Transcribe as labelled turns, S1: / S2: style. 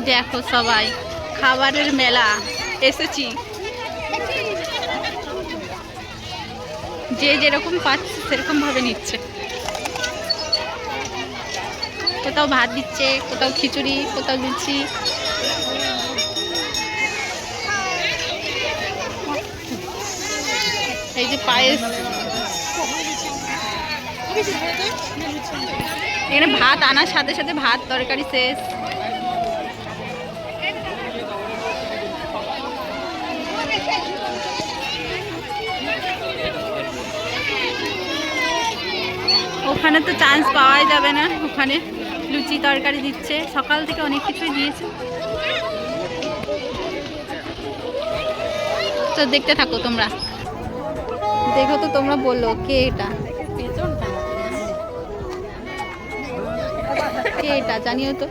S1: দেখো সবাই খাবারের মেলা এসেছি, যে যেরকম পাচ্ছে সেরকম ভাবে নিচ্ছে। কোথাও ভাত দিচ্ছে, কোথাও খিচুড়ি, কোথাও লুচি। এই যে পায়েস, এখানে ভাত আনার সাথে সাথে ভাত তরকারি শেষ। ওখানে তো চান্স পাওয়াই যাবে না, ওখানে লুচি তরকারি দিচ্ছে, সকাল থেকে অনেক কিছুই দিয়েছে। তো দেখতে থাকো তোমরা, দেখো তো তোমরা বললো কে এটা, কে এটা জানিও তো।